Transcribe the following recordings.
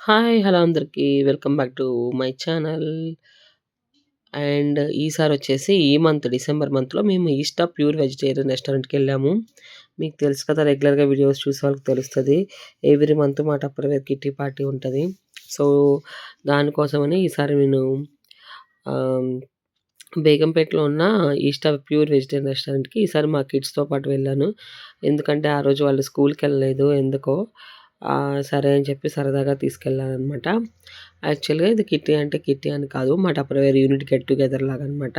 Hi! Hello అందరికి. Welcome back to my channel. ఈసారొచ్చేసి ఈ మంత్ డిసెంబర్ మంత్‌లో మేము ఈస్ట్ ప్యూర్ వెజిటేరియన్ రెస్టారెంట్‌కెళ్ళాము. మీకు తెలుసు కదా! రెగ్యులర్‌గా వీడియోస్ చూసే వాళ్ళకి తెలుస్తది. ఎవ్రీ మంత్ మా టప్పర్‌వేర్ కిట్టి పార్టీ ఉంటది. సో, దానికోసమని ఈసారి నేను ఆహ్, బేగంపేటలో ఉన్న ఈస్ట్ ప్యూర్ వెజిటేరియన్ రెస్టారెంట్‌కి ఈసారి మా కిడ్స్‌తో పాటు వెళ్ళాను. ఎందుకంటే ఆ రోజు వాళ్ళు స్కూల్‌కెళ్ళలేదు ఎందుకో. సరే అని చెప్పి సరదాగా తీసుకెళ్ళాననమాట. యాక్చువల్‌గా ఇది కిట్టి అంటే కిట్టి అని కాదు. మా టప్పర్‌వేర్ యూనిట్ గెట్ టుగెదర్ లాగనమాట.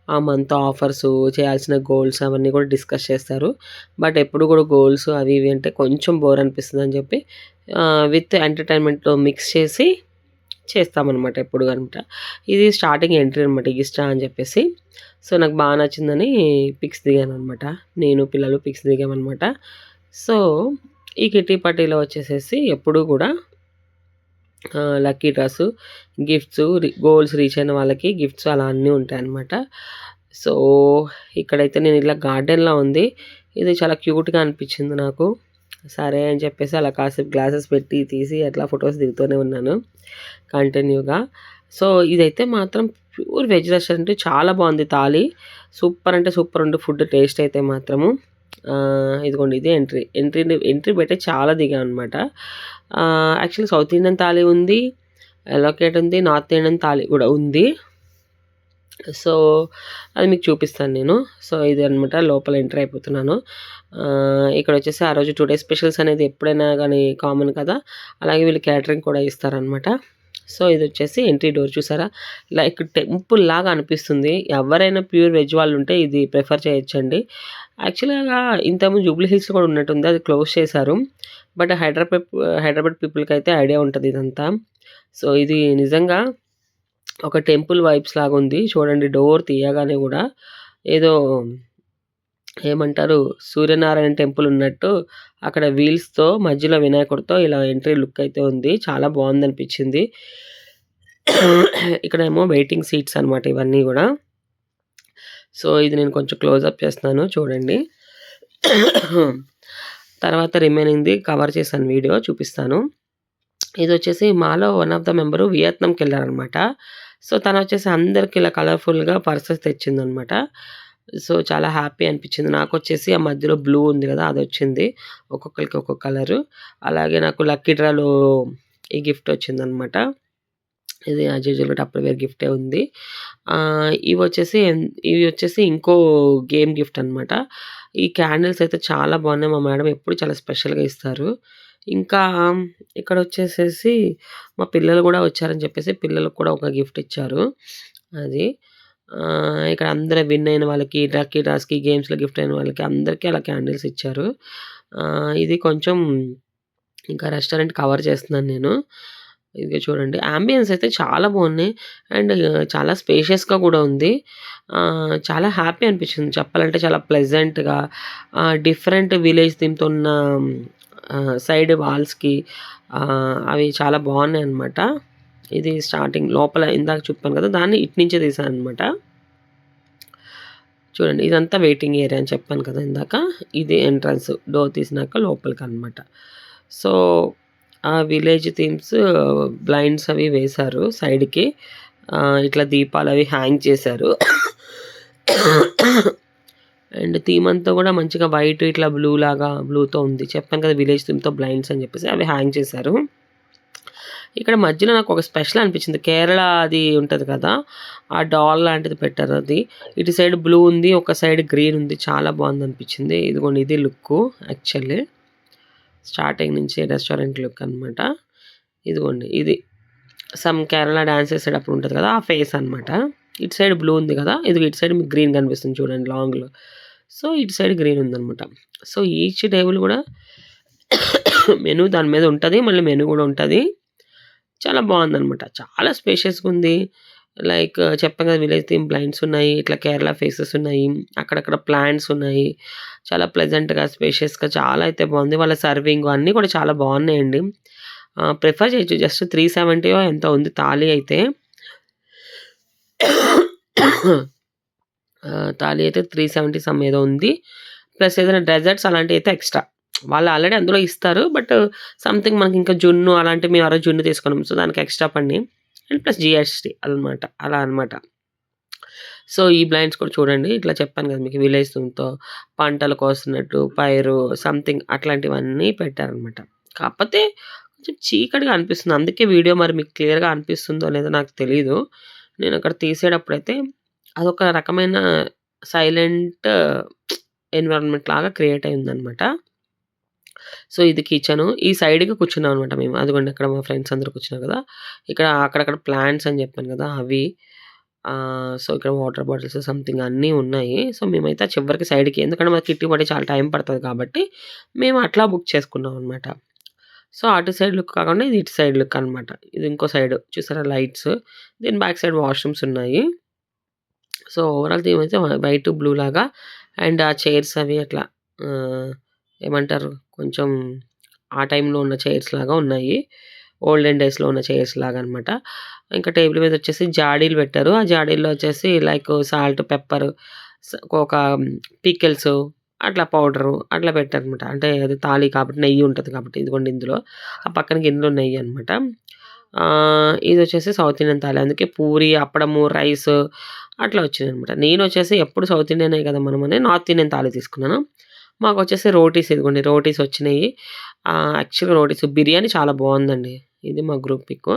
ఆ మంత్ ఆఫర్సు, చేయాల్సిన గోల్స్ అవన్నీ కూడా డిస్కస్ చేస్తారు. బట్ ఎప్పుడు కూడా గోల్స్ అవి ఇవి అంటే కొంచెం బోర్ అనిపిస్తుందని చెప్పి విత్ ఎంటర్‌టైన్‌మెంట్‌తో మిక్స్ చేసి చేస్తామనమాట ఎప్పుడు అనమాట. ఇది స్టార్టింగ్ ఎంట్రీ అనమాట ఇష్టా అని చెప్పేసి. సో, నాకు బాగా నచ్చిందని పిక్స్ దిగాననమాట. నేను, పిల్లలు పిక్స్ దిగామనమాట. సో, ఈ కిట్టి పార్టీలో వచ్చేసేసి ఎప్పుడూ కూడా లక్కీ డ్రాసు, గిఫ్ట్సు, గోల్స్ రీచ్ అయిన వాళ్ళకి గిఫ్ట్స్ అలా అన్నీ ఉంటాయన్నమాట. సో, ఇక్కడైతే నేను ఇలా గార్డెన్‌లా ఉంది. ఇది చాలా క్యూట్‌గా అనిపించింది నాకు. సరే అని చెప్పేసి అలా కాసేపు గ్లాసెస్ పెట్టి తీసి అట్లా ఫోటోస్ దిగుతూనే ఉన్నాను కంటిన్యూగా. సో, ఇదైతే మాత్రం ప్యూర్ వెజ్ రెస్టారెంట్ చాలా బాగుంది థాలి. సూపర్ అంటే సూపర్ ఉంది ఫుడ్ టేస్ట్ అయితే మాత్రము. ఇదిగోండి ఇదే ఎంట్రీ. ఎంట్రీ బయట చాలా దిగామనమాట. యాక్చువల్లీ సౌత్ ఇండియన్ థాలి ఉంది, ఎలోకేట్ ఉంది, నార్త్ ఇండియన్ థాలి కూడా ఉంది. సో, అది మీకు చూపిస్తాను నేను. సో, ఇది అనమాట లోపల ఎంటర్ అయిపోతున్నాను. ఇక్కడొచ్చేసి ఆ రోజు టుడే స్పెషల్స్ అనేది ఎప్పుడైనా గానీ కామన్ కదా! అలాగే వీళ్ళు క్యాటరింగ్ కూడా ఇస్తారనమాట. సో, ఇదొచ్చేసి ఎంట్రీ డోర్ చూసారా? లైక్ టెంపుల్‌లాగా అనిపిస్తుంది. ఎవరైనా ప్యూర్ వెజ్ వాళ్ళుంటే ఇది ప్రిఫర్ చేయొచ్చండి. యాక్చువల్‌గా ఇంతకుముందు జూబ్లీ హిల్స్‌లో కూడా ఉన్నట్టుంది. అది క్లోజ్ చేశారు. బట్ హైదరాబాద్ పీపుల్‌కైతే ఐడియా ఉంటది ఇదంతా. సో, ఇది నిజంగా ఒక టెంపుల్ వైబ్స్ లాగుంది. చూడండి డోర్ తీయగానే గూడా ఏదో ఏమంటారు సూర్యనారాయణ టెంపుల్ ఉన్నట్టు అక్కడ వీల్స్‌తో మధ్యలో వినాయకుడితో ఇలా ఎంట్రీ లుక్ అయితే ఉంది. చాలా బావుందనిపించింది. ఇక్కడేమో వెయిటింగ్ సీట్స్ అనమాట ఇవన్నీ గూడా. సో, ఇది నేను కొంచెం క్లోజప్ చేస్తున్నాను చూడండి. తర్వాత రిమైనింగ్‌ది కవర్ చేశాను వీడియో చూపిస్తాను. ఇదొచ్చేసి మాలో వన్ ఆఫ్ ద మెంబరు వియత్నాంకెళ్లారనమాట. సో, తనొచ్చేసి అందరికి ఇలా కలర్‌ఫుల్‌గా పర్సెస్ తెచ్చిందనమాట. సో, చాలా హ్యాపీ అనిపిచ్చింది. నాకొచ్చేసి ఆ మధ్యలో బ్లూ ఉంది గదా! అదొచ్చింది. ఒక్కొక్కళ్ళకి ఒక్కొక్క కలరు. అలాగే నాకు లక్కీ డ్రాలో ఈ గిఫ్ట్ వచ్చిందనమాట. ఇది యాజ్ యూజువల్‌గా టప్పర్‌వేర్ గిఫ్టే ఉంది. ఇవి వచ్చేసి ఇంకో గేమ్ గిఫ్ట్ అనమాట. ఈ క్యాండిల్స్ అయితే చాలా బాగున్నాయి. మా మేడం ఎప్పుడు చాలా స్పెషల్‌గా ఇస్తారు. ఇంకా ఇక్కడొచ్చేసేసి మా పిల్లలు గూడా వచ్చారని చెప్పేసి పిల్లలకు కూడా ఒక గిఫ్ట్ ఇచ్చారు. అది. ఇక్కడ అందరూ విన్ అయిన వాళ్ళకి, లక్కీ డ్రాస్‌కి, గేమ్స్‌లో గిఫ్ట్ అయిన వాళ్ళకి అందరికీ అలా క్యాండిల్స్ ఇచ్చారు. ఇది కొంచెం ఇంకా రెస్టారెంట్ కవర్ చేస్తున్నాను నేను. ఇదిగో చూడండి. యాంబియన్స్ అయితే చాలా బాగున్నాయి. అండ్ చాలా స్పేషియస్‌గా గూడా ఉంది. చాలా హ్యాపీ అనిపించింది చెప్పాలంటే చాలా ప్లెజెంట్‌గా డిఫరెంట్ విలేజ్ థీమ్‌తో ఉన్న సైడ్ వాల్స్‌కి అవి చాలా బాగున్నాయన్నమాట. ఇది స్టార్టింగ్ లోపల ఇందాక చెప్పాను కదా! దాన్ని ఇటు నుంచే తీశాననమాట. చూడండి ఇదంతా వెయిటింగ్ ఏరియా అని చెప్పాను కదా ఇందాక. ఇది ఎంట్రన్స్ డోర్ తీసినాక లోపలికనమాట. సో, ఆ విలేజ్ థీమ్స్ బ్లైండ్స్ అవి వేశారు సైడ్‌కి. ఇట్లా దీపాలవి హ్యాంగ్ చేశారు. అండ్ థీమ్ అంతా గూడా మంచిగా వైట్ ఇట్లా బ్లూతో ఉంది. చెప్పాను కదా విలేజ్ థీమ్‌తో బ్లైండ్స్ అని చెప్పేసి అవి హ్యాంగ్ చేశారు. ఇక్కడ మధ్యలో నాకొక స్పెషల్ అనిపించింది. కేరళ అది ఉంటది కదా! ఆ డాల్ లాంటిది పెట్టారది. ఇటు సైడ్ బ్లూ ఉంది. ఒక సైడ్ గ్రీన్ ఉంది. చాలా బావుందనిపించింది. ఇదిగోండి ఇది లుక్కు యాక్చువల్లీ. స్టార్టింగ్ నుంచి రెస్టారెంట్ లుక్ అనమాట. ఇదిగోండి ఇది. సమ్ కేరళ డాన్స్ చేసేటప్పుడు ఉంటది కదా! ఆ ఫేస్ అనమాట. ఇటు సైడ్ బ్లూ ఉంది కదా! ఇదిగో ఇటు సైడ్ మీకు గ్రీన్ కనిపిస్తుంది చూడండి లాంగ్‌లో. సో, ఇటు సైడ్ గ్రీన్ ఉందనమాట. సో, ఈచ్ టేబుల్ గూడా మెనూ దాని మీద ఉంటది. మళ్ళీ మెనూ గూడా ఉంటది. చాలా బావుందనమాట. చాలా స్పేషియస్‌గుంది. లైక్ చెప్పాను కదా! విలేజ్ థీమ్ బ్లైండ్స్ ఉన్నాయి. ఇట్లా కేరళ ఫేసెస్ ఉన్నాయి. అక్కడక్కడ ప్లాంట్స్ ఉన్నాయి. చాలా ప్లెజెంట్‌గా, స్పేషియస్‌గా చాలా అయితే బావుంది. వాళ్ళ సర్వింగ్ అన్నీ కూడా చాలా బావున్నాయండి. ప్రిఫర్ చేయొచ్చు. జస్ట్ 370 ఎంతో ఉంది థాలీ అయితే. థాలీ అయితే 370 సమ్ ఏదో ఉంది. ప్లస్ ఏదైనా డెజర్ట్స్ అలాంటివయితే ఎక్స్‌ట్రా. వాళ్ళు ఆల్రెడీ అందులో ఇస్తారు. బట్ సంథింగ్ మనకి ఇంకా జున్ను అలాంటివి మేము ఆ రోజు జున్ను తీసుకున్నాం. సో, దానికి ఎక్స్‌ట్రా పడినాయి. అండ్ ప్లస్ జీఎస్టీ అలా అనమాట. సో, ఈ బ్లైండ్స్ కూడా చూడండి. ఇట్లా చెప్పాను కదా మీకు విలేజ్ థీమ్‌తో పంటలు కోస్తున్నట్టు, పైరు సంథింగ్ అట్లాంటివన్నీ పెట్టారనమాట. కాకపోతే కొంచెం చీకటిగా అనిపిస్తుంది. అందుకే వీడియో మరి మీకు క్లియర్‌గా అనిపిస్తుందో లేదో నాకు తెలీదు. నేనక్కడ తీసేటప్పుడైతే అదొక రకమైన సైలెంట్ ఎన్విరాన్మెంట్ లాగా క్రియేట్ అయిందనమాట. సో, ఇది కిచెను. ఈ సైడ్‌కి కూర్చున్నాం అనమాట మేము. అదిగోండి అక్కడ మా ఫ్రెండ్స్ అందరూ కూర్చున్నారు కదా! ఇక్కడ అక్కడక్కడ ప్లాంట్స్ అని చెప్పాను కదా! అవి. సో, ఇక్కడ వాటర్ బాటిల్స్ సంథింగ్ అన్నీ ఉన్నాయి. సో, మేమైతే ఆ చివరికి సైడ్‌కి ఎందుకంటే మాకు కిట్టి పట్టి చాలా టైం పడతది కాబట్టి, మేము అట్లా బుక్ చేసుకున్నాం అనమాట. సో, అటు సైడ్ లుక్ కాకుండా ఇది ఇటు సైడ్ లుక్ అనమాట. ఇది ఇంకో సైడ్ చూసారా లైట్స్. దీని బ్యాక్ సైడ్ వాష్‌రూమ్స్ ఉన్నాయి. సో, ఓవరాల్ థీమ్ అయితే వైట్, బ్లూ లాగా అండ్ ఆ చైర్స్ అవి అట్లా ఏమంటారు కొంచెం ఆ టైంలో ఉన్న చైర్స్ లాగా ఉన్నాయి. ఓల్డెన్ డేస్‌లో ఉన్న చైర్స్ లాగా అనమాట. ఇంకా టేబుల్ మీద వచ్చేసి జాడీలు పెట్టారు. ఆ జాడీల్లో వచ్చేసి లైక్ సాల్ట్, పెప్పర్ ఒక పికిల్స్ అట్లా పౌడరు అట్లా పెట్టారనమాట. అంటే అది తాళి కాబట్టి నెయ్యి ఉంటది కాబట్టి ఇదిగోండి ఇందులో. ఆ పక్కన గిన్నెలో నెయ్యి అనమాట. ఇదొచ్చేసి సౌత్ ఇండియన్ థాలి. అందుకే పూరి, అప్పడము, రైసు అట్లా వచ్చినాయనమాట. నేనొచ్చేసి ఎప్పుడు సౌత్ ఇండియనే కదా మనమని నార్త్ ఇండియన్ థాలి తీసుకున్నాను. మాకొచ్చేసి రోటీస్ ఇదిగోండి రోటీస్ వచ్చినాయి. యాక్చువల్‌గా రోటీస్ బిర్యానీ చాలా బావుందండి. ఇది మా గ్రూప్ పిక్కు.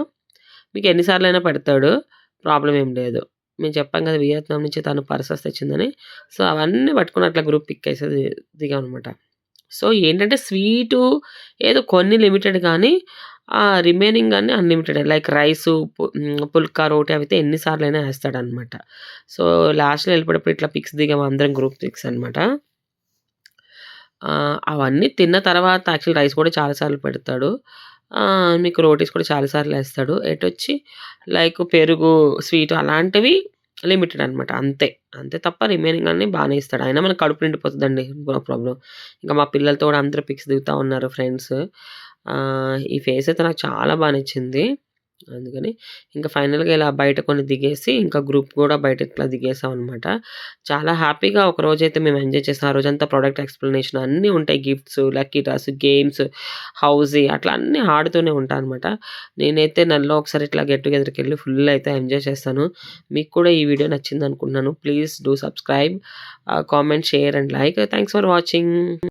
మీకు ఎన్ని సార్లైనా పెడతాడు. ప్రాబ్లమ్ ఏం లేదు. మేము చెప్పాం కదా! వియత్నాం నుంచి తను పర్సెస్ తెచ్చిందని. సో, అవన్నీ పట్టుకొని అట్లా గ్రూప్ పిక్ దిగామనమాట. సో, ఏంటంటే స్వీటు ఏదో కొన్ని లిమిటెడ్ గానీ రిమైనింగ్ అన్నీ అన్‌లిమిటెడే. లైక్ రైసు, పుల్కా, రోటి అవితే ఎన్ని సార్లైనా ఏస్తాడనమాట. సో, లాస్ట్‌లో ఎళ్ళిపోయేటప్పుడు ఇట్లా పిక్స్ దిగాము అందరం గ్రూప్ పిక్స్ అనమాట. అవన్నీ తిన్న తర్వాత యాక్చువల్ రైస్ కూడా చాలా సార్లు పెడతాడు. మీకు రోటీస్ కూడా చాలా సార్లు ఏస్తాడు. ఎటొచ్చి లైక్ పెరుగు, స్వీటు అలాంటివి లిమిటెడ్ అనమాట. అంతే. అంతే తప్ప రిమైనింగ్ అన్నీ బానే ఇస్తాడు. అయినా మనకు కడుపు నిండిపోతదండి. No problem. ఇంకా మా పిల్లలతో కూడా అందరూ పిక్స్ దిగుతా ఉన్నారు ఫ్రెండ్స్. ఈ ఫేస్ అయితే నాకు చాలా బా నచ్చింది. అందుకని ఇంకా ఫైనల్‌గా ఇలా బయట కొన్ని దిగేసి ఇంకా గ్రూప్ కూడా బయట ఇట్లా దిగేసామనమాట. చాలా హ్యాపీగా ఒక రోజైతే మేము ఎంజాయ్ చేసాం. ఆ రోజంతా ప్రొడక్ట్ ఎక్స్‌ప్లనేషన్ అన్నీ ఉంటాయి. Gifts, lucky draws, games, housie అట్లా అన్నీ ఆడుతూనే ఉంటా అనమాట. నేనైతే నెలలో ఒకసారి ఇట్లా గెట్ టుగెదర్‌కెళ్ళి ఫుల్ అయితే ఎంజాయ్ చేస్తాను. మీకు కూడా ఈ వీడియో నచ్చిందనుకుంటున్నాను. Please do subscribe, comment, share and like. Thanks for watching.